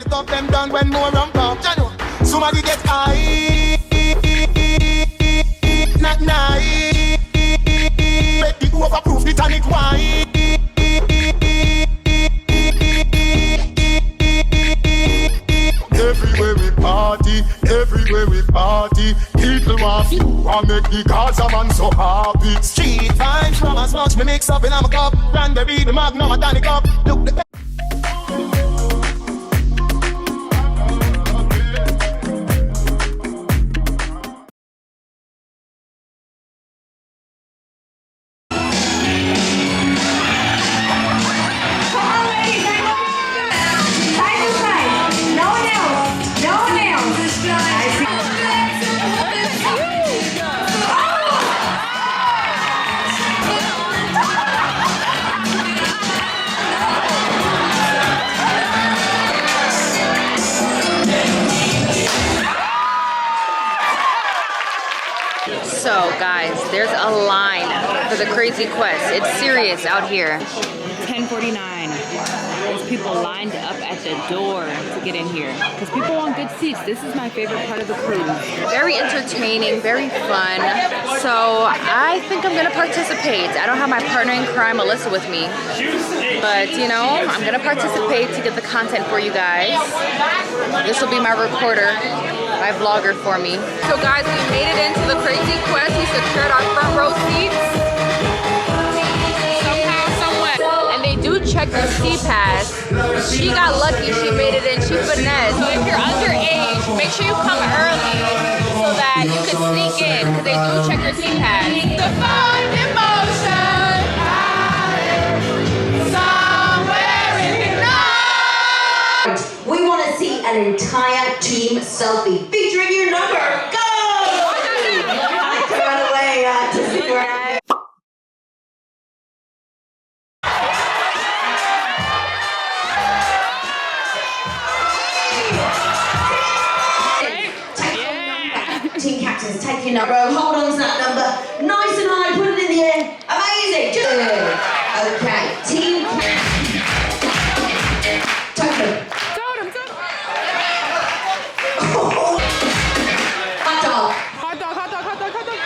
the top them down when more ramp up. Somebody get high, not nice. Make the overproof the tonic wine. Everywhere we party, people want you and make the Gaza man so happy. Street vibes from as much me mix up in a cup. Cranberry, the Magnum, and Danny cup. Look the So guys, there's a line for the Crazy Quest. It's serious out here. 10:49. There's people lined up at the door to get in here because people want good seats. This is my favorite part of the cruise. Very entertaining, very fun. So I think I'm gonna participate. I don't have my partner in crime, Alyssa, with me, but you know, I'm gonna participate to get the content for you guys. This will be my recorder, my vlogger for me. So guys, we made it into the Crazy Quest. We secured our front row seats. Somehow, somewhere. And they do check your C-Pass. She got lucky, she made it in, she finessed. So if you're underage, make sure you come early so that you can sneak in, because they do check your C-Pass. The fun emotion, somewhere in the night. We want to see an entire team selfie featuring your number. Go! I can run away to see where I am. Team captains, take your number. Hold on to that number. Nice and high, put it in the air. Amazing. Good. Okay. Team Toga. Hot dog. Hot dog, hot dog, hot dog, hot dog.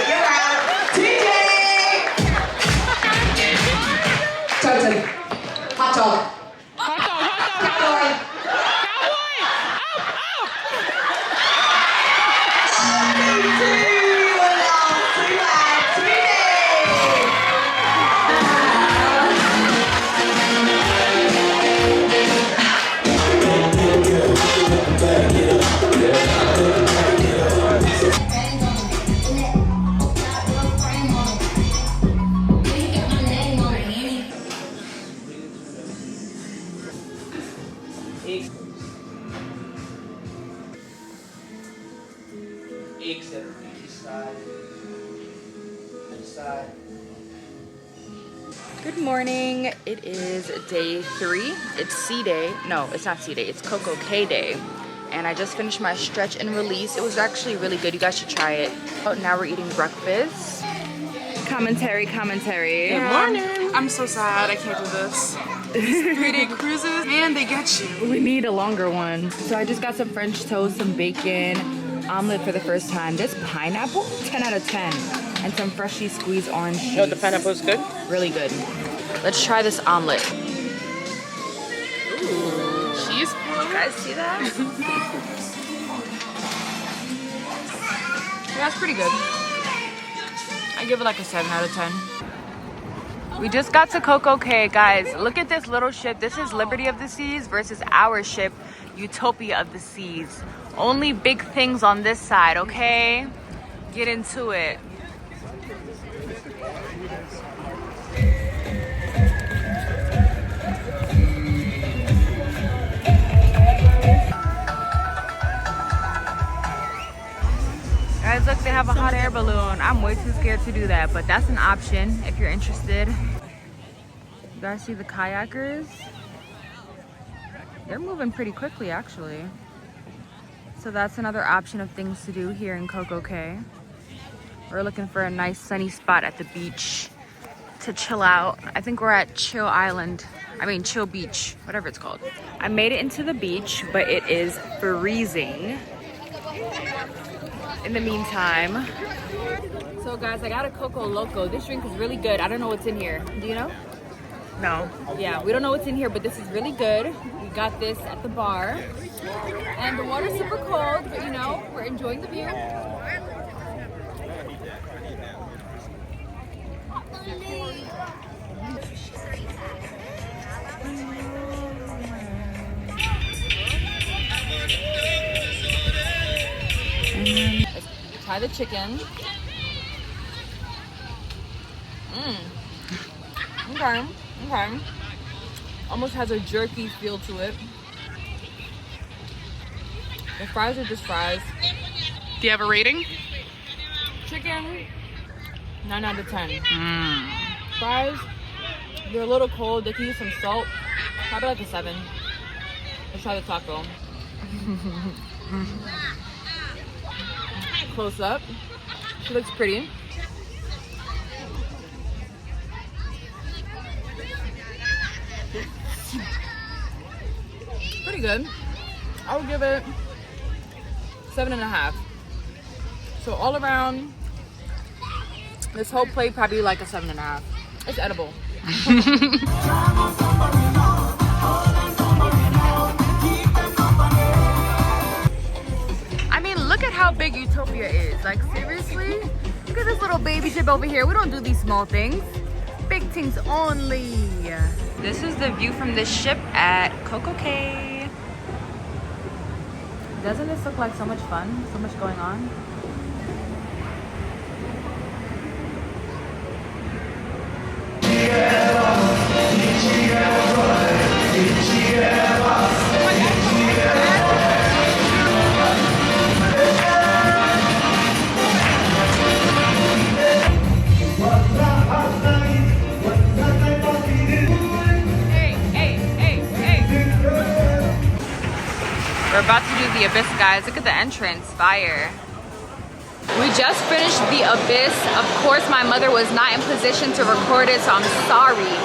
You're out. TJ. Totem. Hot dog. Hot dog, hot dog, hot dog. Cowboy. Good morning. It is day 3. It's C day. No, it's not C day. It's Coco Cay day. And I just finished my stretch and release. It was actually really good. You guys should try it. Oh, now we're eating breakfast. Commentary. Good morning. I'm so sad. I can't do this. 3-day cruises, and they get you. We need a longer one. So I just got some French toast, some bacon, omelet for the first time. This pineapple, 10 out of 10. And some freshly squeezed orange juice. Oh, the pineapple is good? Really good. Let's try this omelet. Ooh, cheese. You guys see that? Yeah, that's pretty good. I give it like a 7 out of 10. We just got to Coco Cay, guys. Look at this little ship. This is Liberty of the Seas versus our ship, Utopia of the Seas. Only big things on this side, okay? Get into it. Guys, look, they have a hot air balloon. I'm way too scared to do that, but that's an option if you're interested. You guys see the kayakers? They're moving pretty quickly, actually. So that's another option of things to do here in Coco Cay. We're looking for a nice sunny spot at the beach to chill out. I think we're at Chill Island. I mean, Chill Beach, whatever it's called. I made it into the beach, but it is freezing. In the meantime, so guys, I got a Coco Loco. This drink is really good. I don't know what's in here. Do you know? No. Yeah, we don't know what's in here, but this is really good. We got this at the bar. And the water's super cold, but you know, we're enjoying the view. Let's try the chicken. Okay, okay. Almost has a jerky feel to it. The fries are just fries. Do you have a rating? Chicken, 9 out of 10. Fries, they're a little cold. They can use some salt. Probably like a 7. Let's try the taco. Close up. She looks pretty. Pretty good. I would give it 7.5. So all around, this whole plate probably like a 7.5. It's edible. I mean, look at how big Utopia is. Like, seriously? Look at this little baby ship over here. We don't do these small things. Big things only. This is the view from the ship at Coco Cay. Doesn't this look like so much fun? So much going on? We're about to do the Abyss, guys. Look at the entrance, fire. We just finished the Abyss. Of course, my mother was not in position to record it, so I'm sorry.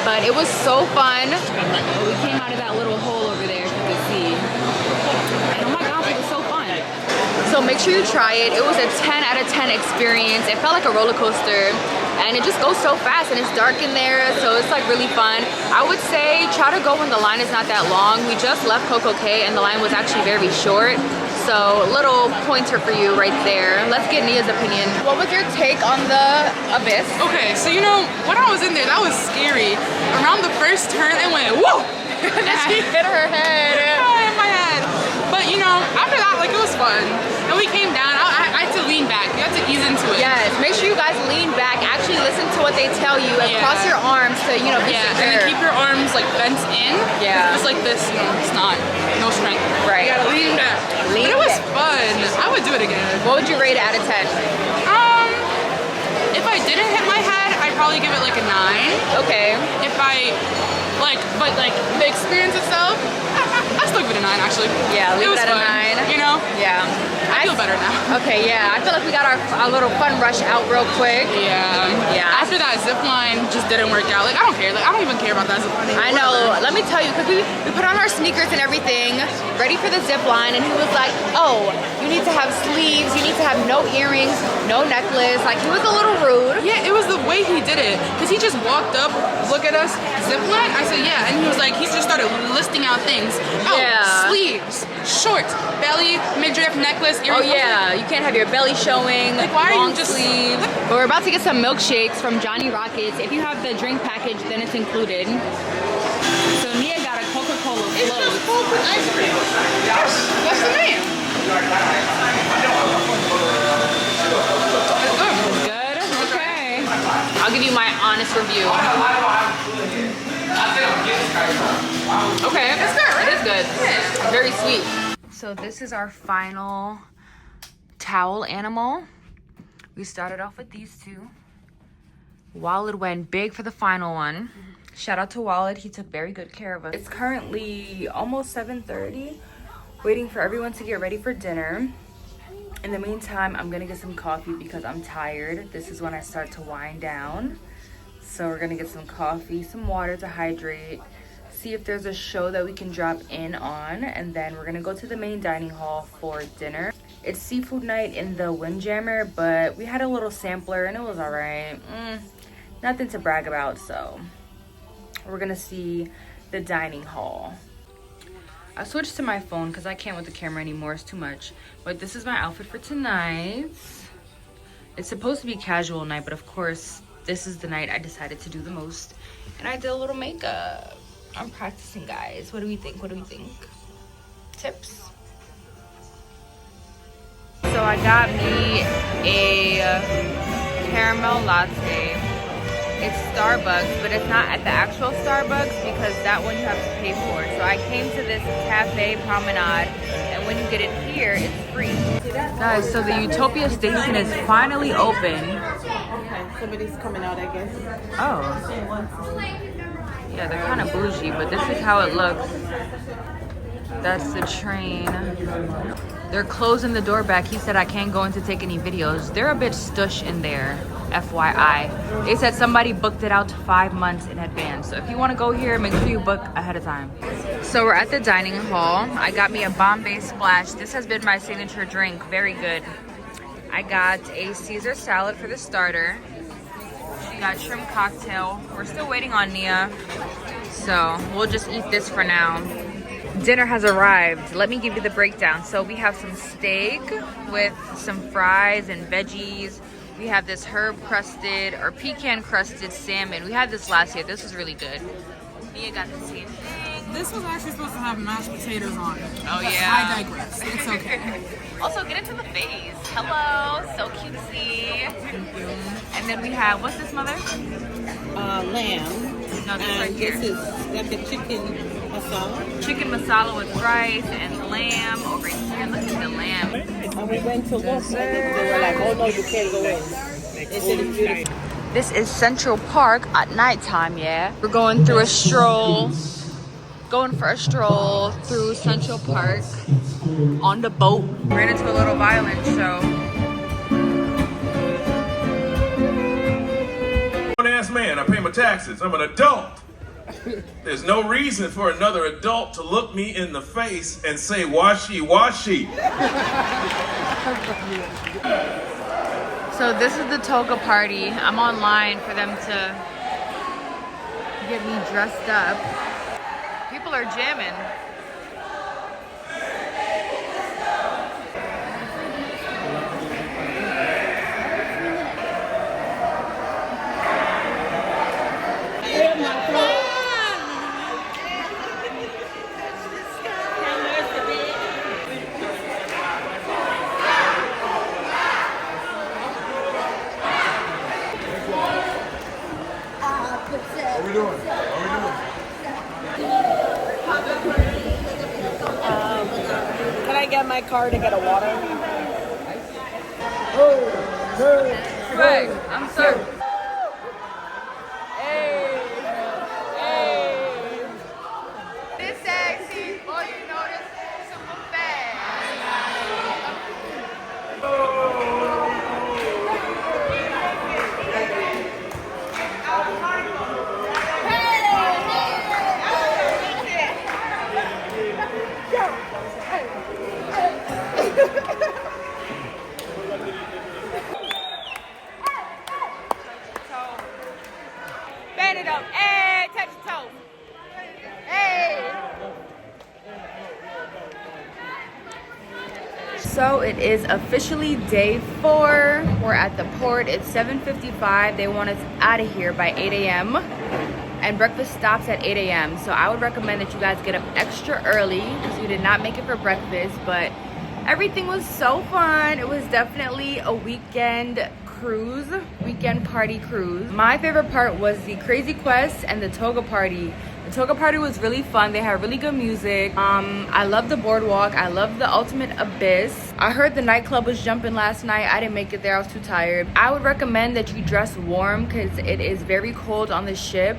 But it was so fun. We came out of that little hole over there, if you can see. And oh my gosh, it was so fun. So make sure you try it. It was a 10 out of 10 experience. It felt like a roller coaster. And it just goes so fast, and it's dark in there, so it's like really fun. I would say try to go when the line is not that long. We just left Coco Cay and the line was actually very short. So little pointer for you right there. Let's get Nia's opinion. What was your take on the Abyss? Okay, so you know, when I was in there, that was scary. Around the first turn, it went, whoa! And then she hit her head. In my head. But you know, after that, like, it was fun. And we came down, I had to lean back. You had to ease into it. Yes, make sure you guys lean back. Actually listen to what they tell you and cross your arms to, you know, be and secure. then keep your arms like bent in. Yeah. It's like this, you know, it's not, no strength. Right. You gotta lean back. Lean but it was back. fun. I would do it again. What would you rate it out of 10? If I didn't hit my head, I'd probably give it like a 9. Okay. If I, but the experience itself, I still give it a 9 actually. Yeah, leave it at fun, a 9. You know? Yeah. I feel better now. Okay, yeah. I feel like we got our little fun rush out real quick. Yeah. Yeah. After that zip line just didn't work out. Like, I don't care. Like, I don't even care about that zip line. I know. Let me tell you, because we put on our sneakers and everything, ready for the zip line, and he was like, oh, you need to have sleeves, you need to have no earrings, no necklace. Like, he was a little rude. Yeah, it was the way he did it. Because he just walked up, look at us, zip line. I said, yeah. And he was like, he just started listing out things. Oh, Yeah. sleeves, shorts, belly, midriff, necklace, earrings. Oh yeah, you can't have your belly showing. Like, why are long you just sleeve. But we're about to get some milkshakes from Johnny Rockets. If you have the drink package, then it's included. So Nia got a Coca-Cola It's float. just Coke with ice cream. That's the name. It's good? Okay. I'll give you my honest review. Okay, it's good, right? It is good. Yeah. Very sweet. So this is our final towel animal. We started off with these two. Wallet went big for the final one. Shout out to Wallet, he took very good care of us. It's currently almost 7:30, waiting for everyone to get ready for dinner. In the meantime, I'm gonna get some coffee because I'm tired. This is when I start to wind down. So we're gonna get some coffee, some water to hydrate, see if there's a show that we can drop in on, and then we're gonna go to the main dining hall for dinner. It's seafood night in the Windjammer, but we had a little sampler and it was all right. Nothing to brag about, so we're gonna see the dining hall. I switched to my phone because I can't with the camera anymore, it's too much. But this is my outfit for tonight. It's supposed to be casual night, but of course, this is the night I decided to do the most. And I did a little makeup. I'm practicing, guys. What do we think? What do we think? Tips? So I got me a caramel latte. It's Starbucks, but it's not at the actual Starbucks because that one you have to pay for. So I came to this cafe promenade, and when you get it here, it's free. Guys, so the Utopia station is finally open. Okay, somebody's coming out, I guess. Oh. Yeah, they're kind of bougie, but this is how it looks. That's the train. They're closing the door back. He said I can't go in to take any videos. They're a bit stush in there, FYI. They said somebody booked it out 5 months in advance. So if you want to go here, make sure you book ahead of time. So we're at the dining hall. I got me a Bombay Splash. This has been my signature drink. Very good. I got a Caesar salad for the starter. She got shrimp cocktail. We're still waiting on Nia. So we'll just eat this for now. Dinner has arrived. Let me give you the breakdown. So we have some steak with some fries and veggies. We have this herb crusted or pecan crusted salmon. We had this last year. This was really good. Nia got the same thing. This was actually supposed to have mashed potatoes on it. Oh yeah. I digress. It's okay. Also, get into the face. Hello, so cutesy. And then we have, what's this, mother? Lamb. No, this right here. This is like a chicken masala. Chicken masala with rice and lamb over here. Look at the lamb. And we went to look and they were like, oh no, you can't go in. They said it's beautiful. This is Central Park at nighttime, yeah. We're going through a stroll. Going for a stroll through Central Park on the boat. Ran into a little violent show. Ass man, I pay my taxes. I'm an adult. There's no reason for another adult to look me in the face and say washi washi. So this is the Toga Party. I'm online for them to get me dressed up. People are jamming. Can I get my car to get a water? Right, I'm sorry. Hey, hey. This sexy, boy, you know this super fast. Bend it up, hey, touch your toe. Hey. So it is officially day 4. We're at the port. It's 7:55. They want us out of here by 8 a.m. And breakfast stops at 8 a.m. So I would recommend that you guys get up extra early because we did not make it for breakfast, but everything was so fun. It was definitely a weekend cruise, weekend party cruise. My favorite part was the Crazy Quest and the Toga Party. The Toga Party was really fun. They had really good music. I love the boardwalk. I love the Ultimate Abyss. I heard the nightclub was jumping last night. I didn't make it there. I was too tired. I would recommend that you dress warm because it is very cold on the ship.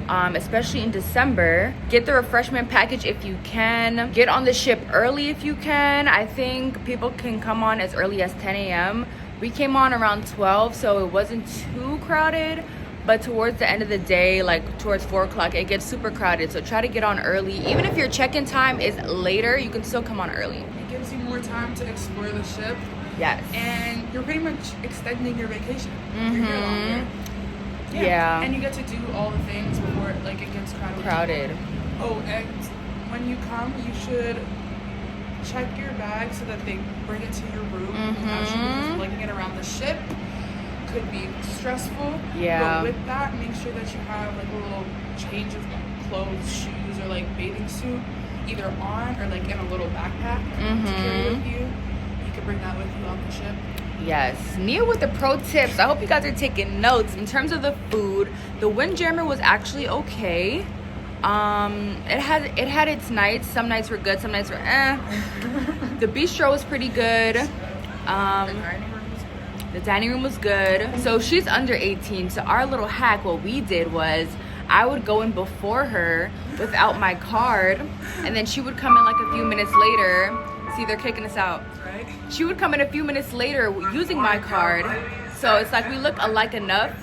Especially in December. Get the refreshment package if you can. Get on the ship early if you can. I think people can come on as early as 10 a.m. We came on around 12, so it wasn't too crowded. but towards the end of the day, like towards 4 o'clock, it gets super crowded. So try to get on early. Even if your check-in time is later, you can still come on early. It gives you more time to explore the ship. Yes. And you're pretty much extending your vacation. You're here longer. Yeah. And you get to do all the things before it gets crowded. Oh, and when you come, you should check your bag so that they bring it to your room. Because lugging it around the ship could be stressful. Yeah. But with that, make sure that you have like a little change of clothes, shoes, or like bathing suit, either on or like in a little backpack to carry with you. You can bring that with you on the ship. Yes, Nia with the pro tips. I hope you guys are taking notes. In terms of the food, the Windjammer was actually okay. It had its nights. Some nights were good, some nights were eh. The bistro was pretty good. The dining room was good. So she's under 18. So our little hack, what we did was I would go in before her without my card, and then she would come in like a few minutes later. See, they're kicking us out. Right? She would come in a few minutes later using my card. So it's like we look alike enough,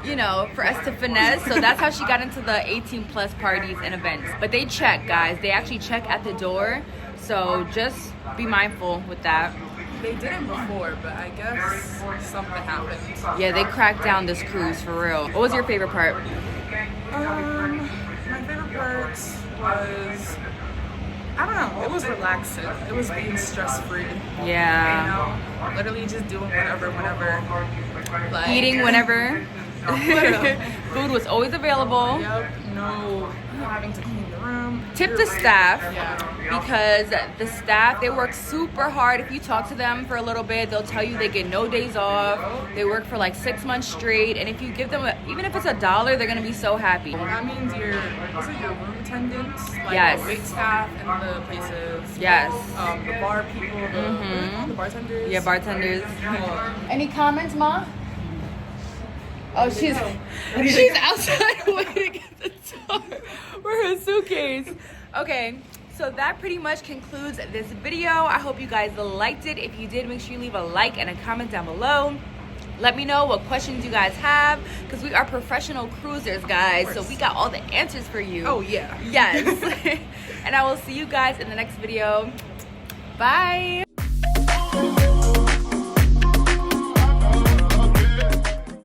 you know, for us to finesse. So that's how she got into the 18 plus parties and events. But they check, guys. They actually check at the door. So just be mindful with that. They didn't before, but I guess something happened. Yeah, they cracked down this cruise for real. What was your favorite part? My favorite part was, I don't know, it was relaxing. It was being stress-free. Yeah. You know, literally just doing whatever, whenever. Like, Eating whenever. Food was always available. Yep, no having to clean the room. Tip the staff, Yeah. because the staff, they work super hard. If you talk to them for a little bit, they'll tell you they get no days off. They work for like 6 months straight, and if you give them even if it's $1, they're gonna be so happy. That means your room attendants, like Yes. the wait staff and the places. Yes. The bar people, the bartenders. Yeah, bartenders. Any comments, Ma? Oh, she's outside waiting at the door for her suitcase. Okay, so that pretty much concludes this video. I hope you guys liked it. If you did, make sure you leave a like and a comment down below. Let me know what questions you guys have, because we are professional cruisers, guys. So we got all the answers for you. Oh, yeah. Yes. And I will see you guys in the next video. Bye.